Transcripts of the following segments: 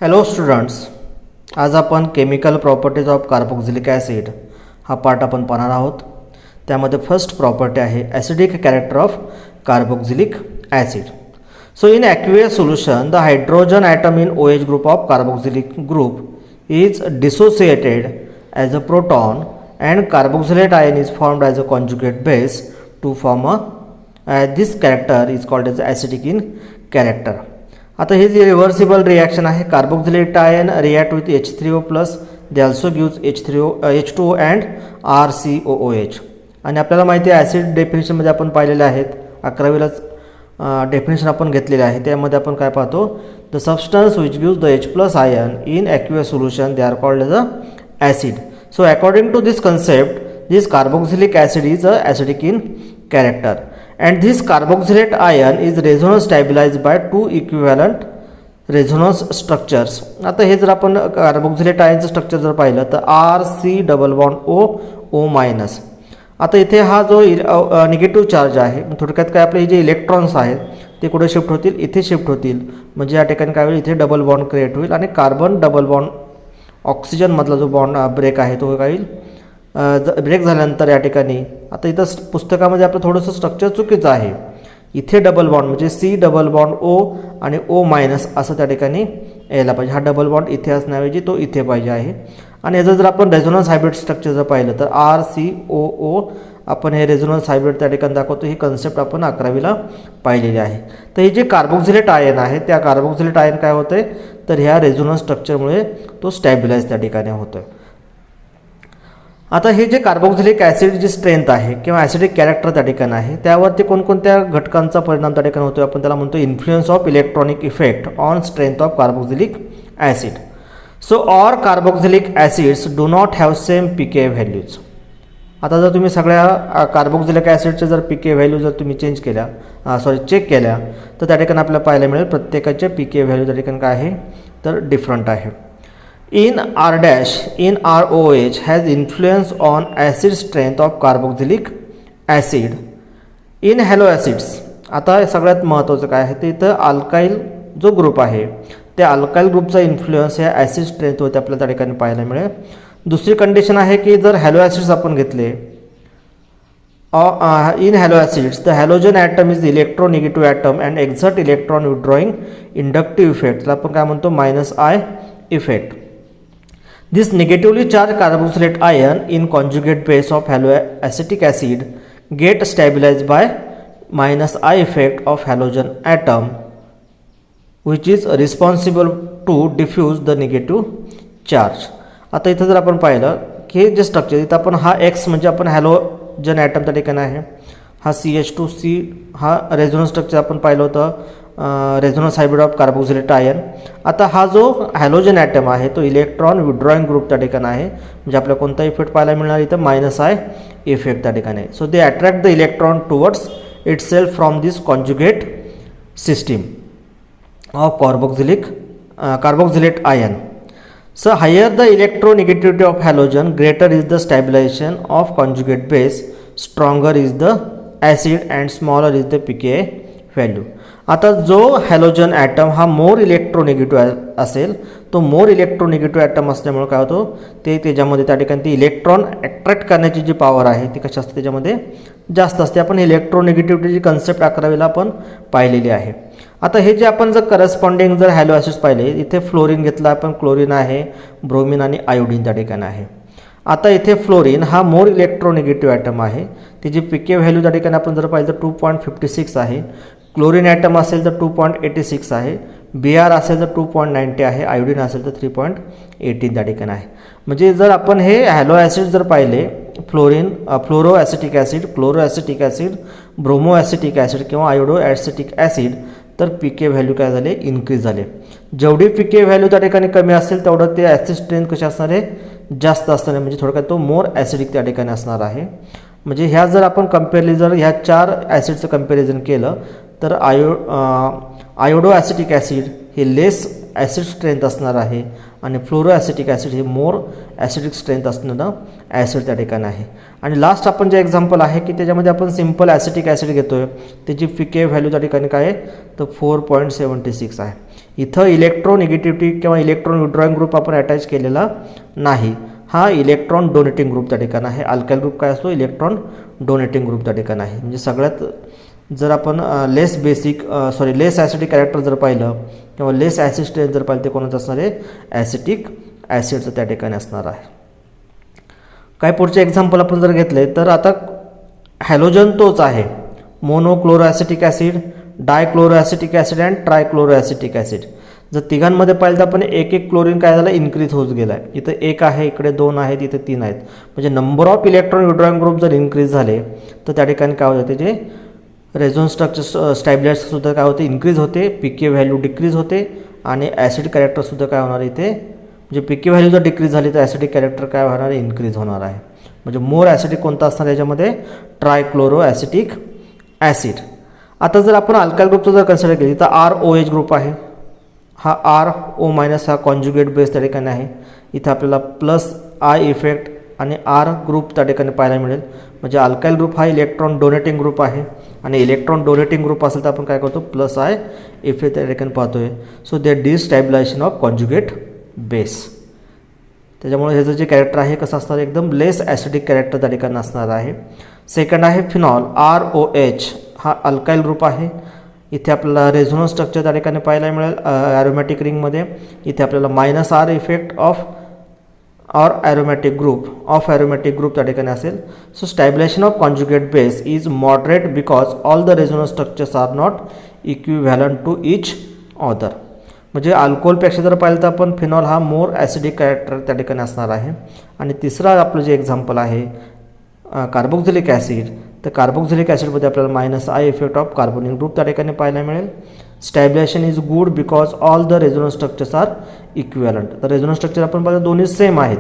Hello students, आज आपण chemical properties of carboxylic acid हा पार्ट आपण पाहणार आहोत. त्यामध्ये फर्स्ट प्रॉपर्टी आहे acidic character of carboxylic acid. So in aqueous solution the hydrogen atom in OH group of carboxylic group is dissociated as a proton and carboxylate ion is formed as a conjugate base to form this character is called as acidic in character. आता हे जे reversible reaction आहे, carboxylate ion react with H3O plus, they also gives H2O and RCOOH. आणि आपल्याला माहिती आहे acid डेफिनेशनमध्ये आपण पाहिलेले आहेत, 11वीलाच डेफिनेशन आपण घेतलेले आहे. त्यामध्ये आपण काय पाहतो, the substance which gives the H plus ion in aqueous solution they are called as a acid. So according to this concept this carboxylic acid is acidic in character and this carboxylate ion is resonance stabilized by two equivalent resonance structures. आता हे जर आपण carboxylate आयनचं structure जर पाहिलं तर RC double bond O minus. आता इथे हा जो निगेटिव्ह चार्ज आहे, थोडक्यात काय आपले जे इलेक्ट्रॉन्स आहेत ते कुठे शिफ्ट होतील, इथे शिफ्ट होतील. म्हणजे या ठिकाणी काय होईल, इथे डबल बॉन्ड क्रिएट होईल आणि कार्बन डबल बॉन्ड ऑक्सिजनमधला जो बॉन्ड ब्रेक आहे तो काय होईल, ब्रेक झाल्यानंतर या ठिकाणी आता इथं पुस्तकामध्ये आपलं थोडंसं स्ट्रक्चर चुकीचं आहे. इथे डबल बॉन्ड म्हणजे C डबल बॉन्ड O आणि O मायनस असं त्या ठिकाणी यायला पाहिजे. हा डबल बॉन्ड इथे असण्याऐवजी तो इथे पाहिजे आहे. आणि याचं जर आपण रेझोनन्स हायब्रिड स्ट्रक्चर जर पाहिलं तर RCOO आपण हे रेझोनन्स हायब्रिड त्या ठिकाणी दाखवतो. ही कन्सेप्ट आपण 11वीला पाहिलेली आहे. तर हे जे कार्बोक्सिलेट आयन आहे त्या कार्बोक्सिलेट आयन काय होतं आहे तर ह्या रेझोनन्स स्ट्रक्चरमुळे तो स्टॅबिलाइज त्या ठिकाणी होतो आहे. आता हे जे कार्बोक्सिलिक ॲसिड जी स्ट्रेंथ आहे किंवा ॲसिडिक कॅरेक्टर त्या ठिकाणी आहे त्यावरती कोणकोणत्या घटकांचा परिणाम त्या ठिकाणी होतो, आपण त्याला म्हणतो influence of electronic effect on strength of carboxylic acid. So or carboxylic acids do not have same pK values. आता जर तुम्ही सगळ्या कार्बोक्सिलिक ॲसिडचे जर pK व्हॅल्यू जर तुम्ही चेक केल्या तर त्या ठिकाणी आपल्याला पाहायला मिळेल प्रत्येकाचे pK व्हॅल्यू त्या ठिकाणी काय आहे तर डिफरंट आहे. In ROH has influence on acid strength of carboxylic acid. In halo acids, आता सगळ्यात महत्त्वाचं काय आहे ते इथं अल्काइल जो ग्रुप आहे त्या अल्काइल ग्रुपचा इन्फ्लुएन्स ह्या ॲसिड स्ट्रेंथवरती आपल्याला त्या ठिकाणी पाहायला मिळेल. दुसरी कंडिशन आहे की जर हॅलो ॲसिड्स आपण घेतले, in halo acids the halogen atom is electronegative atom and exert electron withdrawing inductive effect, त्याला आपण काय म्हणतो -I effect. This negatively charged carboxylate ion in conjugate base of haloacetic acid get stabilized by -I effect of halogen atom which is responsible to diffuse the negative charge. आता इथं जर आपण पाहिलं की जे स्ट्रक्चर इथं आपण हा X म्हणजे आपण हॅलोजन ॲटम त्या ठिकाणी आहे, हा CH2C हा रेझोनन्स स्ट्रक्चर आपण पाहिलं होतं, resonance hybrid of carboxylate ion. आता हा जो हॅलोजन ॲटम आहे तो इलेक्ट्रॉन विड्रॉइंग ग्रुप त्या ठिकाणी आहे, म्हणजे आपल्याला कोणता इफेक्ट पाहायला मिळणार इथं -I इफेक्ट त्या ठिकाणी आहे. So they attract the electron towards it self from this conjugate system of carboxylate ion. So higher the electronegativity of halogen, greater is the stabilization of conjugate base, stronger is the acid and smaller is the pKa value. आता जो halogen item हा मोर इलेक्ट्रोनिगेटिव्ह असेल, तो मोर इलेक्ट्रोनिगेटिव्ह item असल्यामुळे काय होतो ते त्याच्यामध्ये त्या ठिकाणी ती इलेक्ट्रॉन अट्रॅक्ट करण्याची जी पॉवर आहे ती कशी असते त्याच्यामध्ये जास्त असते. आपण इलेक्ट्रोनिगेटिव्हिटीची कन्सेप्ट 11वीला आपण पाहिलेली आहे. आता हे जे आपण जर करस्पॉन्डिंग जर हॅलो ॲसिड्स पाहिले, इथे फ्लोरीन घेतला आपण, क्लोरीन आहे, ब्रोमिन आणि आयोडीन त्या ठिकाणी आहे. आता इथे फ्लोरीन हा मोर इलेक्ट्रोनिगेटिव्ह ॲटम आहे, त्याची pK व्हॅल्यू त्या ठिकाणी आपण जर पाहिलं तर 2.56 आहे. क्लोरीन ॲटम असेल तर 2.86 आहे, Br असेल तर 2.90 आहे, आयोडीन असेल तर 3.18 त्या ठिकाणी आहे. म्हणजे जर आपण हे हॅलो ॲसिड जर पाहिले, fluorine, fluoro acetic acid, chloro acetic acid, bromo acetic acid किंवा आयोडो ॲसिटिक ॲसिड, तर pK व्हॅल्यू काय झाले इन्क्रीज झाले. जेवढी pK व्हॅल्यू त्या ठिकाणी कमी असेल तेवढं ते ॲसिड स्ट्रेंथ कशी असणार आहे जास्त असणार आहे, म्हणजे थोडक्यात तो मोर ॲसिडिक त्या ठिकाणी असणार आहे. म्हणजे ह्या जर आपण जर ह्या 4 ॲसिडचं कंपॅरिझन केलं तर आयोडो ॲसिटिक ॲसिड हे लेस ॲसिड स्ट्रेंथ असणार आहे आणि फ्लोरो ॲसिटिक ॲसिड हे मोर ॲसिडिक स्ट्रेंथ असणारं ॲसिड त्या ठिकाणी आहे. आणि लास्ट आपण जे एक्झाम्पल आहे की त्याच्यामध्ये आपण सिम्पल ॲसिटिक ॲसिड घेतो आहे, त्याची pK व्हॅल्यू त्या ठिकाणी काय आहे तर 4.76 आहे. इथं इलेक्ट्रोनिगेटिव्हिटी किंवा इलेक्ट्रॉन विड्रॉइंग ग्रुप आपण अटॅच केलेला नाही. हा इलेक्ट्रॉन डोनेटिंग ग्रुप त्या ठिकाणी आहे. अल्काइल ग्रुप काय असतो? इलेक्ट्रॉन डोनेटिंग ग्रुप त्या ठिकाणी आहे. म्हणजे सगळ्यात जर आपण लेस ॲसिडिक कॅरेक्टर जर पाहिलं किंवा लेस ॲसिड स्ट्रेंथ जर पाहिलं ते कोणाचं असणार आहे? ॲसिटिक ॲसिडचं त्या ठिकाणी असणार आहे. काय पुढचे एक्झाम्पल आपण जर घेतले तर आता हॅलोजन तोच आहे. Monochloro acetic acid, dichloro acetic acid and trichloro acetic acid. जर तिघांमध्ये पाहिलं तर आपण एक एक क्लोरीन काय झालं? इन्क्रीज होत गेला आहे. इथं 1 आहे, इकडे 2 आहेत, इथे 3 आहेत. म्हणजे number of electron withdrawing group जर इन्क्रीज झाले तर त्या ठिकाणी काय होतं? जे रेझोनन्स स्ट्रक्चर स्टॅबिलायझरसुद्धा काय होते? इन्क्रीज होते. पीके व्हॅल्यू डिक्रीज होते आणि ॲसिड कॅरेक्टरसुद्धा काय होणार इथे? म्हणजे पीके व्हॅल्यू जर डिक्रीज झाली तर ॲसिडिक कॅरेक्टर काय होणार आहे? इन्क्रीज होणार आहे. म्हणजे मोर ॲसिडिक कोणता असणार याच्यामध्ये? ट्रायक्लोरो ॲसिटिक ॲसिड. आता जर आपण अल्काइल ग्रुपचं जर कन्सिडर केली तर ROH ग्रुप आहे. हा RO- हा कॉन्ज्युगेट बेस त्या ठिकाणी आहे. इथं आपल्याला प्लस I इफेक्ट आणि R ग्रुप त्या ठिकाणी पाहायला मिळेल. म्हणजे अल्काइल ग्रुप हा इलेक्ट्रॉन डोनेटिंग ग्रुप आहे आणि इलेक्ट्रॉन डोनेटिंग ग्रुप असेल तर आपण काय करतो? प्लस I इफेक्ट त्या ठिकाणी पाहतोय. So the destabilization of conjugate base. त्याच्यामुळे ह्याचं जे कॅरेक्टर आहे कसं असणार? एकदम लेस ॲसिडिक कॅरेक्टर त्या ठिकाणी असणार आहे. सेकंड आहे फिनॉल ROH. हा अल्काइल ग्रुप आहे. इथे आपल्याला रेझोनन्स स्ट्रक्चर त्या ठिकाणी पाहायला मिळेल ॲरोमॅटिक रिंगमध्ये. इथे आपल्याला -R effect of aromatic group त्या ठिकाणी असेल. So stabilization of conjugate base is moderate because all the resonance structures are not equivalent to each other. म्हणजे अल्कोहोलपेक्षा जर पाहिलं तर आपण फिनॉल हा मोर ॲसिडिक कॅरेक्टर त्या ठिकाणी असणार आहे. आणि तिसरा आपलं जे एक्झाम्पल आहे कार्बोक्झिलिक ॲसिड. तर कार्बोक्झिलिक ॲसिडमध्ये आपल्याला -I effect of carbonyl group त्या ठिकाणी पाहायला मिळेल. Stabilization is good because all the resonance structures are equivalent. तर रेझोनन्स स्ट्रक्चर आपण पाहिलं दोन्ही सेम आहेत.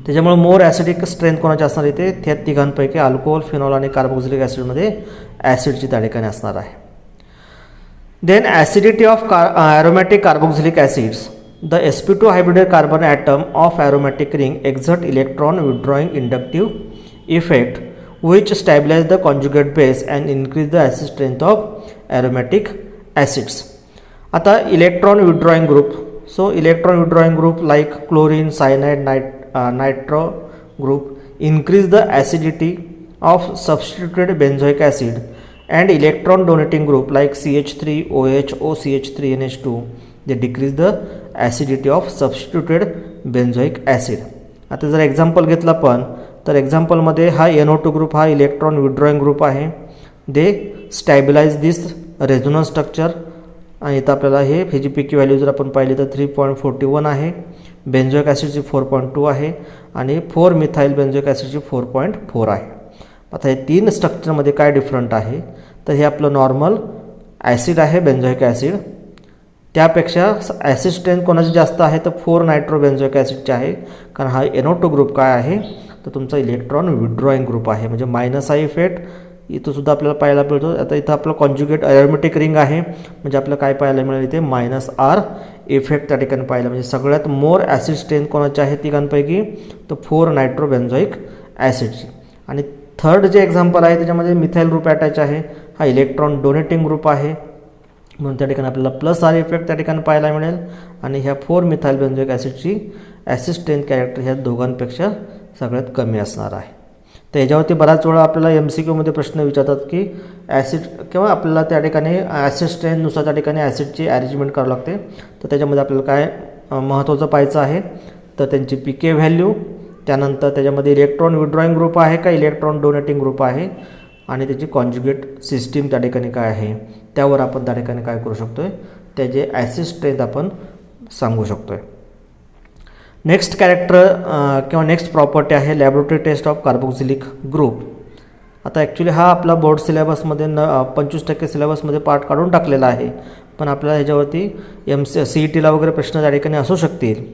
त्याच्यामुळे मोर ॲसिडिक स्ट्रेंथ कोणाची असणार इथे? त्या तिघांपैकी अल्कोहोल, फिनॉल आणि कार्बोक्झिलिक ॲसिडमध्ये ॲसिडची त्या ठिकाणी असणार आहे. Then acidity of aromatic carboxylic acids. The sp2 hybridized carbon atom of aromatic ring exert electron withdrawing inductive effect which stabilize the conjugate base and increase the acid strength of aromatic acids. आता electron withdrawing group. So electron withdrawing group like chlorine, cyanide, nitro group increase the acidity of substituted benzoic acid. And electron donating group like CH3OH, OCH3NH2 they decrease the acidity of substituted benzoic acid. आता जर example घेतला पण तर एक्झाम्पलमध्ये हा NO2 group हा electron withdrawing group आहे. दे स्टॅबिलाइज दिस resonance structure. आणि इथं आपल्याला ह्याची पीकी व्हॅल्यू जर आपण पाहिली तर 3.41 आहे. बेन्झोइक ॲसिडची 4.2 आहे आणि 4 मिथाइल बेन्झोइक ॲसिडची 4.4 आहे. आता हे 3 स्ट्रक्चरमध्ये काय डिफरंट आहे? तर हे आपलं नॉर्मल ॲसिड आहे बेन्झोइक ॲसिड. त्यापेक्षा ॲसिड स्ट्रेंथ कोणाची जास्त आहे? तर 4 नायट्रो बेन्झोइक ॲसिडचे आहे. कारण हा NO2 ग्रुप काय आहे? तर तुमचा इलेक्ट्रॉन विड्रॉइंग ग्रुप आहे. म्हणजे -I इफेक्ट इथंसुद्धा आपल्याला पाहायला मिळतो. आता इथं आपलं कॉन्ज्युगेट ॲरोमॅटिक रिंग आहे. म्हणजे आपल्याला काय पाहायला मिळेल इथे? -R इफेक्ट त्या ठिकाणी पाहायला. म्हणजे सगळ्यात मोर ॲसिड स्ट्रेंथ कोणाची आहे तिघांपैकी? तर 4 नायट्रो बेन्झोइक ॲसिडची. आणि थर्ड जे एक्झाम्पल आहे त्याच्यामध्ये मिथाइल ग्रुप अटॅच आहे. हा इलेक्ट्रॉन डोनेटिंग ग्रुप आहे म्हणून त्या ठिकाणी आपल्याला +R इफेक्ट त्या ठिकाणी पाहायला मिळेल. आणि ह्या 4 मिथाइल बेन्झोइक ॲसिडची ॲसिड स्ट्रेंथ कॅरेक्टर ह्या दोघांपेक्षा सगळ्यात कमी असणार आहे. तर याच्यावरती बराच वेळा आपल्याला MCQमध्ये प्रश्न विचारतात की ॲसिड किंवा आपल्याला त्या ठिकाणी ॲसिड स्ट्रेंथनुसार त्या ठिकाणी ॲसिडची अरेंजमेंट करावं लागते. तर त्याच्यामध्ये आपल्याला काय महत्त्वाचं पाहायचं आहे? तर त्यांची पीके व्हॅल्यू, त्यानंतर त्याच्यामध्ये इलेक्ट्रॉन विड्रॉइंग ग्रुप आहे का इलेक्ट्रॉन डोनेटिंग ग्रुप आहे, आणि त्याची कॉन्ज्युगेट सिस्टीम त्या ठिकाणी काय आहे त्यावर आपण त्या ठिकाणी काय करू शकतो आहे? त्याचे ॲसिड स्ट्रेंथ आपण सांगू शकतो आहे. नेक्स्ट कॅरेक्टर किंवा नेक्स्ट प्रॉपर्टी आहे laboratory test of carboxylic group. आता ॲक्च्युली हा आपला बोर्ड सिलेबसमध्ये 25% सिलेबसमध्ये पार्ट काढून टाकलेला आहे. पण आपल्याला ह्याच्यावरती CETला वगैरे प्रश्न त्या ठिकाणी असू शकतील.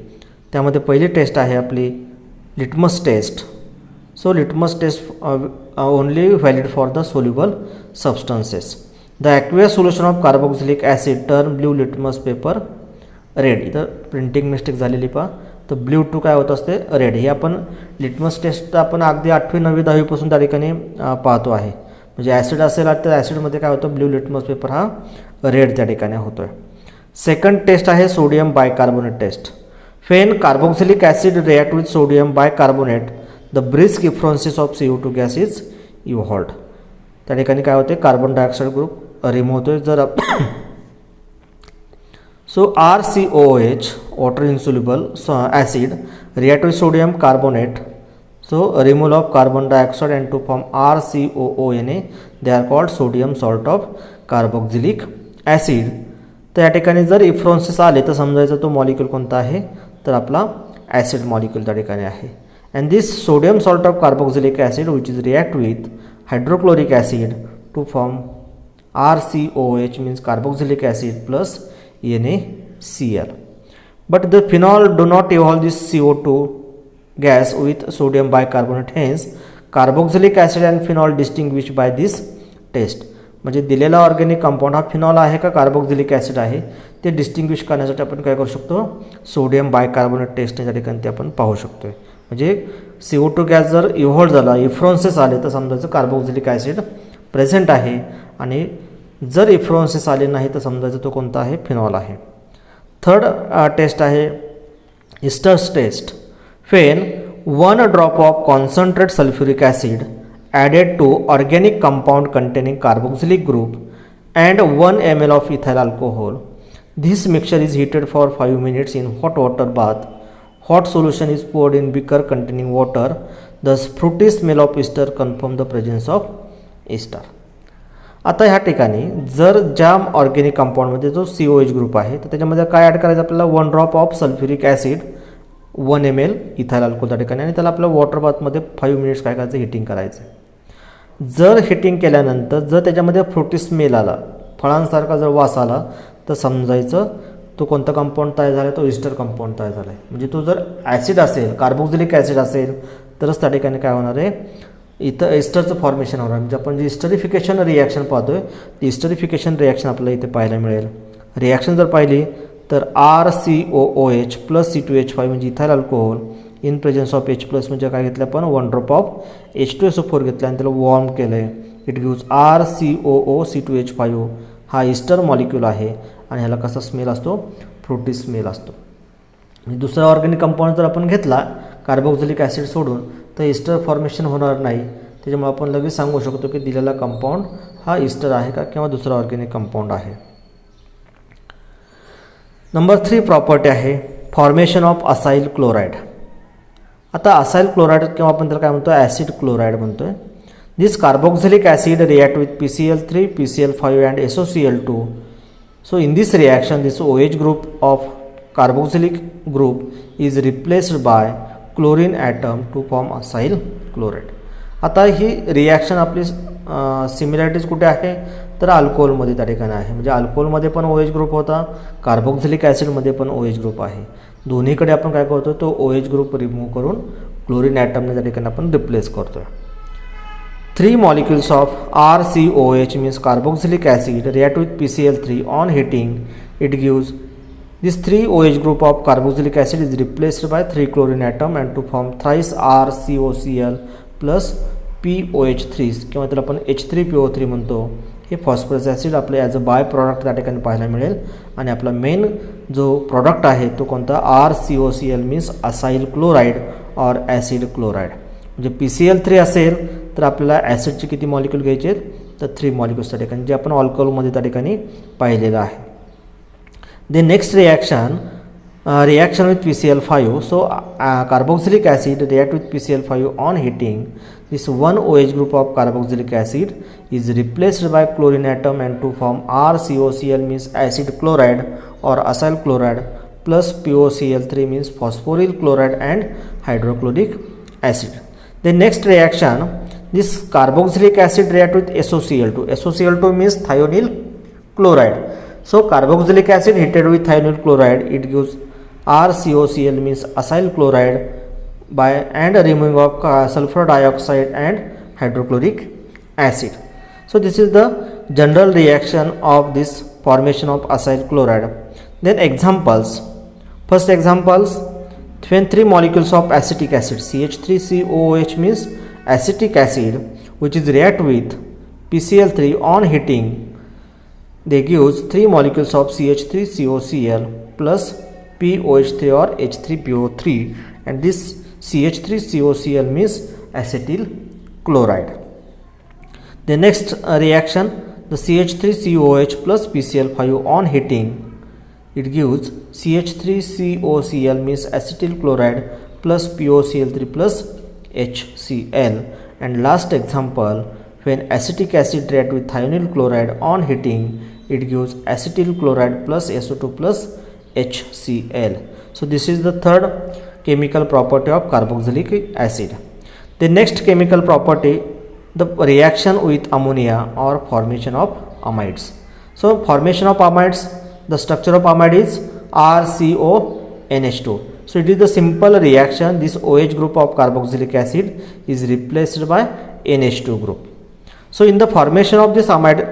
त्यामध्ये पहिली टेस्ट आहे आपली litmus test. So litmus test only valid for the soluble substances. The aqueous solution of carboxylic acid turn blue litmus paper red. इथं प्रिंटिंग मिस्टेक झालेली पहा. तर ब्ल्यू टू काय होत असते? रेड. हे आपण लिटमस टेस्ट आपण अगदी 8वी 9वी 10वीपासून त्या ठिकाणी पाहतो आहे. म्हणजे ॲसिड असेल तर ॲसिडमध्ये काय होतं? ब्ल्यू लिटमस पेपर हा रेड त्या ठिकाणी होतो आहे. सेकंड टेस्ट आहे sodium bicarbonate test. When carboxylic acid react with sodium bicarbonate the brisk effervescence of CO2 gas is evolved. त्या ठिकाणी काय होते, कार्बन डायऑक्साईड ग्रुप रिमूव्ह होतोय. जर so RCOOH water insoluble acid react with sodium carbonate, so removal of carbon dioxide and to form RCOONA, they are called sodium salt of carboxylic acid. तर या ठिकाणी जर इफ्रॉन्सिस आले तर समजायचं तो मॉलिक्यूल कोणता आहे, तर आपला ॲसिड मॉलिक्यूल त्या ठिकाणी आहे. And this sodium salt of carboxylic acid which is react with hydrochloric acid to form RCOH means carboxylic acid plus NaCl. But the phenol do not evolve this CO2 gas with sodium bicarbonate. Hence, carboxylic acid and phenol distinguished by this test. म्हणजे दिलेला organic compound हा phenol आहे का carboxylic acid आहे ते distinguish करण्यासाठी आपण काय करू शकतो, सोडियम बायकार्बोनेट टेस्ट या ठिकाणी ते आपण पाहू शकतो. म्हणजे CO2 गॅस जर इव्हॉल्व झाला, इफ्रॉन्सिस आले तर समजायचं कार्बोक्सिलिक ॲसिड प्रेझेंट आहे, आणि जर इफ्रॉन्सिस आले नाही तर समजायचं तो कोणता आहे, फिनॉल आहे. थर्ड टेस्ट आहे esters test. When 1 drop of concentrate sulphuric acid added to organic compound containing carboxylic group and 1 ml of ethyl alcohol. This mixture is heated for 5 minutes in hot water bath. Hot solution is poured in beaker containing water. Thus fruity smell of ester confirm the presence of ester. आता ह्या ठिकाणी जर ज्या organic कंपाऊंडमध्ये जो COH group आहे तर त्याच्यामध्ये काय ॲड करायचं आपल्याला, 1 drop of sulphuric acid, 1 ml ethyl alcohol त्या ठिकाणी, आणि त्याला आपल्या वॉटर बाथमध्ये 5 मिनिट्स काय करायचं, हिटिंग करायचं. जर हिटिंग केल्यानंतर जर त्याच्यामध्ये फ्रुटी स्मेल आला, फळांसारखा जर वास आला तर समजायचं तो कोणता कंपाऊंड तयार झाला, तो इस्टर कंपाऊंड तयार झाला आहे. म्हणजे तो जर ॲसिड असेल, कार्बोक्सिलिक ॲसिड असेल तरच त्या ठिकाणी काय होणार आहे, इथं एस्टरचं फॉर्मेशन होणार. म्हणजे आपण जी इस्टरिफिकेशन रिॲक्शन पाहतोय ती इस्टरिफिकेशन रिॲक्शन आपल्याला इथे पाहायला मिळेल. रिॲक्शन जर पाहिली तर RCOOH प्लस C2H5 म्हणजे ethyl alcohol in presence of H plus म्हणजे काय घेतलं आपण, 1 ड्रॉप ऑफ H2SO4 घेतला आणि त्याला वॉर्म केलं आहे. It gives RCOOC2H5. हा इस्टर मॉलिक्यूल आहे आणि ह्याला कसा स्मेल असतो, फ्रुटी स्मेल असतो. म्हणजे दुसरा ऑर्गॅनिक कंपाऊंड जर आपण घेतला कार्बोक्सिलिक ॲसिड सोडून तर इस्टर फॉर्मेशन होणार नाही. त्याच्यामुळे आपण लगेच सांगू शकतो की दिलेला कंपाऊंड हा इस्टर आहे का किंवा दुसरा ऑर्गॅनिक कंपाऊंड आहे. नंबर 3 प्रॉपर्टी आहे फॉर्मेशन ऑफ असाइल क्लोराईड. आता असाइल क्लोराईड किंवा आपण त्याला काय म्हणतो, ॲसिड क्लोराईड म्हणतो आहे. This carboxylic acid react with PCl3, PCl5 and SOCl2. So in this reaction this OH group of carboxylic group is replaced by chlorine atom to form acyl chloride. आता ही reaction आपली similarities कुठे आहे तर अल्कोहोलमध्ये त्या ठिकाणी आहे. म्हणजे अल्कोहोलमध्ये पण OH ग्रुप होता, कार्बोक्सिलिक ॲसिडमध्ये पण OH ग्रुप आहे. दोन्हीकडे आपण काय करतो, तो OH ग्रुप रिमूव्ह करून क्लोरीन ॲटमने त्या ठिकाणी आपण रिप्लेस करतो. 3 molecules of RCOH means carboxylic acid react with PCl3 on heating. It gives this 3 OH group of carboxylic acid is replaced by 3 chlorine atom and to form thrice RCOCl plus POH3 किंवा त्याला आपण H3PO3 म्हणतो. हे phosphorus acid आपले as a bye product त्या ठिकाणी पाहायला मिळेल. आणि आपला मेन जो प्रॉडक्ट आहे तो कोणता, RCOCl means acyl chloride or acid chloride. म्हणजे PCl3 असेल तर आपल्याला ॲसिडचे किती मॉलिक्यूल घ्यायचे आहेत, तर 3 मॉलिक्यूल्स त्या ठिकाणी, जे आपण अल्कोहोलमध्ये त्या ठिकाणी पाहिलेलं आहे. The next reaction with PCl5. So carboxylic acid react with PCl5 on heating. This 1 OH group of carboxylic acid is replaced by chlorine atom and to form RCOCl means acid chloride or acyl chloride plus POCl3 means phosphoryl chloride and hydrochloric acid. The next reaction, this carboxylic acid react with SOCl2. SOCl2 means thionyl chloride. So carboxylic acid heated with thionyl chloride, it gives RCOCl means acyl chloride by and removing of sulfur dioxide and hydrochloric acid. So this is the general reaction of this formation of acyl chloride. Then examples. First examples, when 3 molecules of acetic acid CH3COOH means acetic acid which is react with PCl3 on heating. they gives 3 molecules of CH3COCl plus POH3 or H3PO3, and this CH3COCl means acetyl chloride. The next reaction, the CH3COH plus PCl5 on heating, it gives CH3COCl means acetyl chloride plus POCl3 plus HCl. And last example, when acetic acid react with thionyl chloride on heating, it gives acetyl chloride plus SO2 plus HCl. So this is the third chemical property of carboxylic acid. The next chemical property, the reaction with ammonia or formation of amides. So formation of amides, the structure of amide is RCONH2. So it is the simple reaction. This OH group of carboxylic acid is replaced by NH2 group. So in the formation of this amide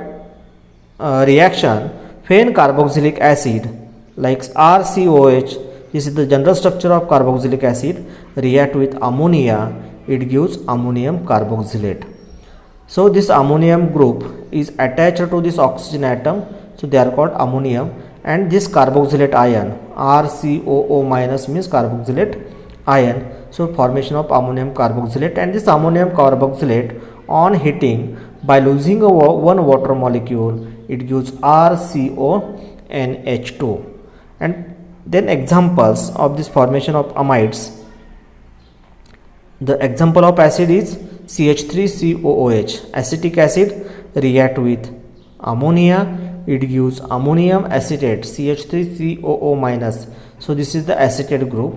reaction, when carboxylic acid like RCOH, this is the general structure of carboxylic acid, react with ammonia, it gives ammonium carboxylate. So this ammonium group is attached to this oxygen atom, so they are called ammonium, and this carboxylate ion RCOO minus means carboxylate ion. So formation of ammonium carboxylate, and this ammonium carboxylate on heating by losing one water molecule, it gives RCONH2. And then examples of this formation of amides, the example of acid is CH3COOH. Acetic acid react with ammonia, it gives ammonium acetate CH3COO minus. So this is the acetate group,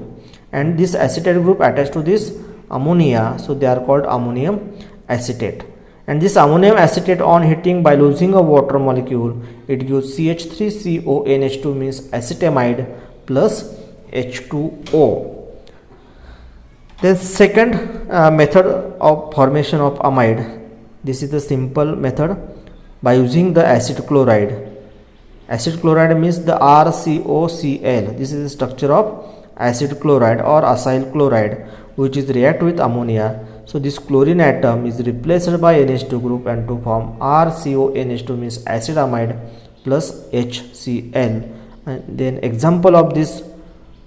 and this acetate group attached to this ammonia, so they are called ammonium acetate. And this ammonium acetate on heating by losing a water molecule, it gives CH3CONH2 means acetamide plus H2O. The second method of formation of amide, this is the simple method by using the acid chloride. Acid chloride means the RCOCl. This is the structure of acid chloride or acyl chloride, which is react with ammonia. So this chlorine atom is replaced by NH2 group, and to form RCONH2 means acetamide plus HCl. And then example of this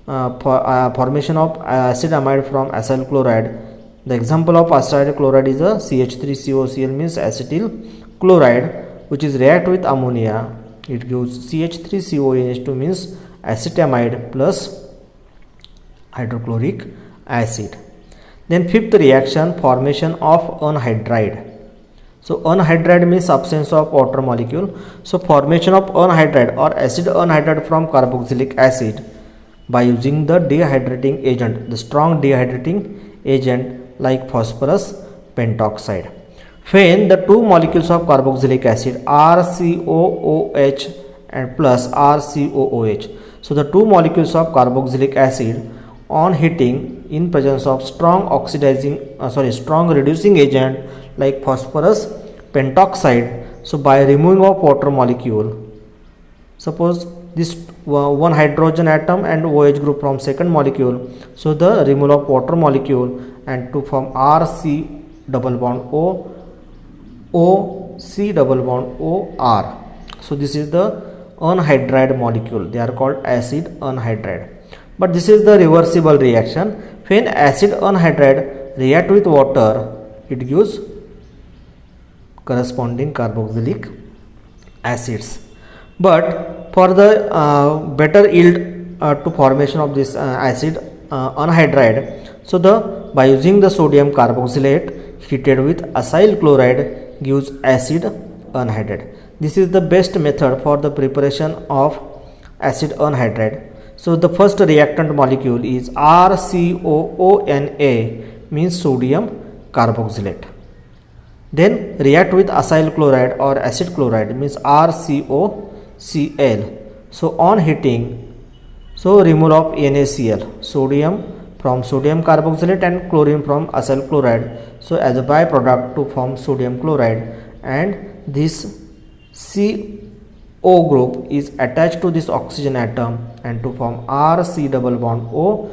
formation of acetamide from acyl chloride, the example of acyl chloride is a CH3COCl means acetyl chloride, which is react with ammonia, it gives CH3CONH2 means acetamide plus hydrochloric acid. Then fifth reaction, formation of anhydride. So anhydride means absence of water molecule. So formation of anhydride or acid anhydride from carboxylic acid by using the dehydrating agent, the strong dehydrating agent like phosphorus pentoxide. When the two molecules of carboxylic acid RCOOH and plus RCOOH, so the two molecules of carboxylic acid on heating in presence of strong reducing agent like phosphorus pentoxide, so by removing of water molecule, suppose this one hydrogen atom and OH group from second molecule, so the removal of water molecule and to form RC double bond O C double bond O R. So this is the anhydride molecule, they are called acid anhydride. But this is the reversible reaction. When acid anhydride react with water, it gives corresponding carboxylic acids. But for the better yield to formation of this acid anhydride, so by using the sodium carboxylate heated with acyl chloride gives acid anhydride. This is the best method for the preparation of acid anhydride. So the first reactant molecule is RCOONA means sodium carboxylate. Then react with acyl chloride or acid chloride means RCOCl. So on heating, so removal of NaCl, sodium from sodium carboxylate and chlorine from acyl chloride, so as a byproduct to form sodium chloride, and this CO group is attached to this oxygen atom and to form RC double bond O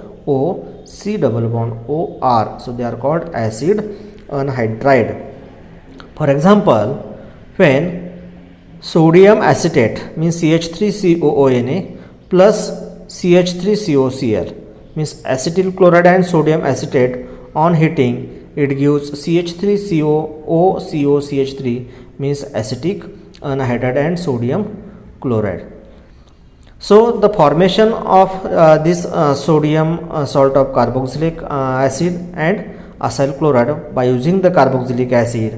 C double bond OR, so they are called acid anhydride. For example, when sodium acetate means CH3COONA plus CH3COCl means acetyl chloride and sodium acetate on heating it gives CH3COOCH3 means acetic anhydride and sodium chloride. So the formation of this sodium salt of carboxylic acid and acyl chloride by using the carboxylic acid,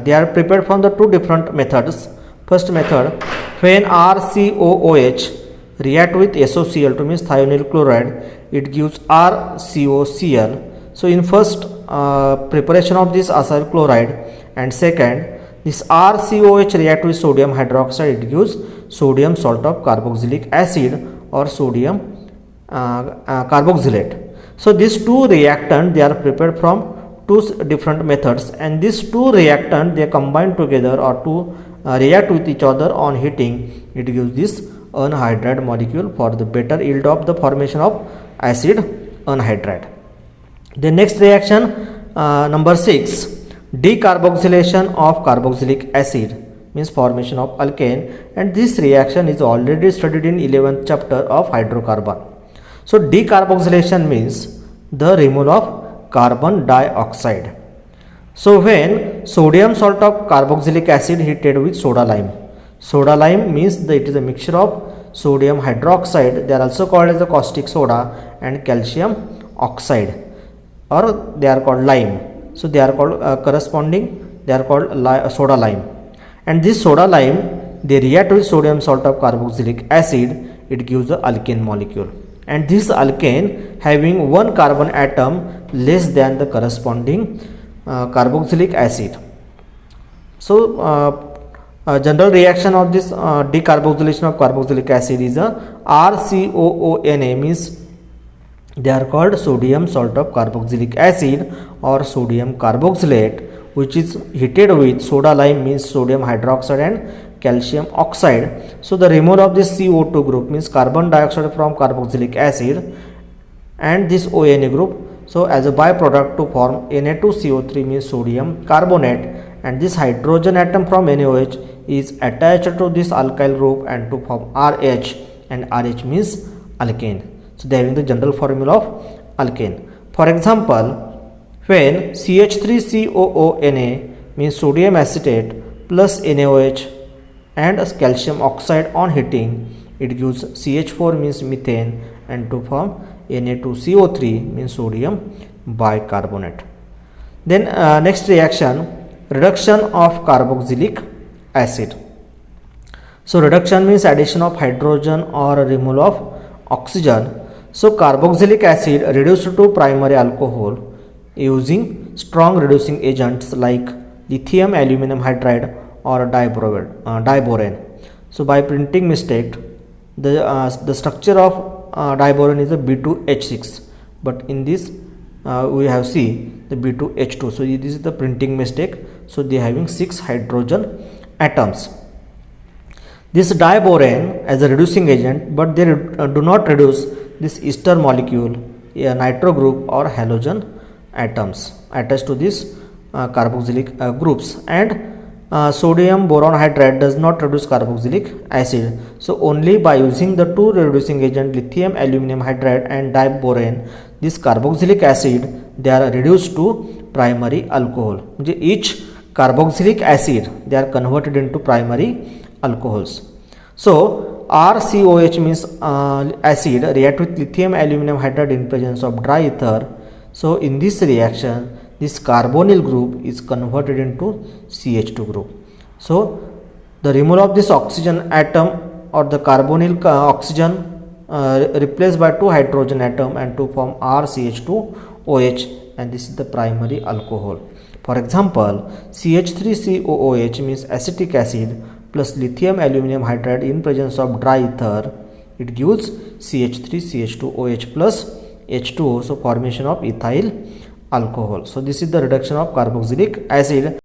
they are prepared from the two different methods. First method, when RCOOH react with SOCl2 means thionyl chloride, it gives RCOCl. So in first preparation of this acyl chloride, and second this RCOH react with sodium hydroxide, it gives sodium salt of carboxylic acid or sodium carboxylate. So these two reactant they are prepared from two different methods, and these two reactant they combine together or to react with each other on heating, it gives this anhydride molecule for the better yield of the formation of acid anhydride. The next reaction number 6, decarboxylation of carboxylic acid means formation of alkane, and this reaction is already studied in 11th chapter of hydrocarbon. So decarboxylation means the removal of carbon dioxide. So when sodium salt of carboxylic acid heated with soda lime means that it is a mixture of sodium hydroxide, they are also called as the caustic soda, and calcium oxide, or they are called lime. So they are called they are called soda lime, and this soda lime they react with sodium salt of carboxylic acid, it gives the alkane molecule, and this alkane having one carbon atom less than the corresponding carboxylic acid. So general reaction of this decarboxylation of carboxylic acid is a RCOONA means they are called sodium salt of carboxylic acid or sodium carboxylate, which is heated with soda lime means sodium hydroxide and calcium oxide. So the removal of this CO2 group means carbon dioxide from carboxylic acid and this ONA group. So as a byproduct to form Na2CO3 means sodium carbonate, and this hydrogen atom from NaOH is attached to this alkyl group and to form RH, and RH means alkane. So they are having the general formula of alkane. For example, when CH3COONA means sodium acetate plus NaOH and calcium oxide on heating, it gives CH4 means methane, and to form Na2CO3 means sodium bicarbonate. Then next reaction, reduction of carboxylic acid. So reduction means addition of hydrogen or removal of oxygen. So carboxylic acid reduced to primary alcohol using strong reducing agents like lithium aluminum hydride or diborane. So by printing mistake, the structure of diborane is a B2H6, but in this we have C the B2H2. So this is the printing mistake. So they are having 6 hydrogen atoms. This diborane as a reducing agent, but they do not reduce this ester molecule, a nitro group or halogen atoms attached to this carboxylic groups, and sodium boron hydride does not reduce carboxylic acid. So only by using the two reducing agent lithium aluminum hydride and diborane, this carboxylic acid they are reduced to primary alcohol. Each carboxylic acid they are converted into primary alcohols. So RCOH means acid react with lithium aluminum hydride in presence of dry ether. So in this reaction, this carbonyl group is converted into CH2 group. So the removal of this oxygen atom or the carbonyl oxygen replaced by 2 hydrogen atom and to form RCH2OH, and this is the primary alcohol. For example, CH3COOH means acetic acid plus lithium aluminum hydride in presence of dry ether, it gives CH3CH2OH plus H2O, so formation of ethyl alcohol. So this is the reduction of carboxylic acid.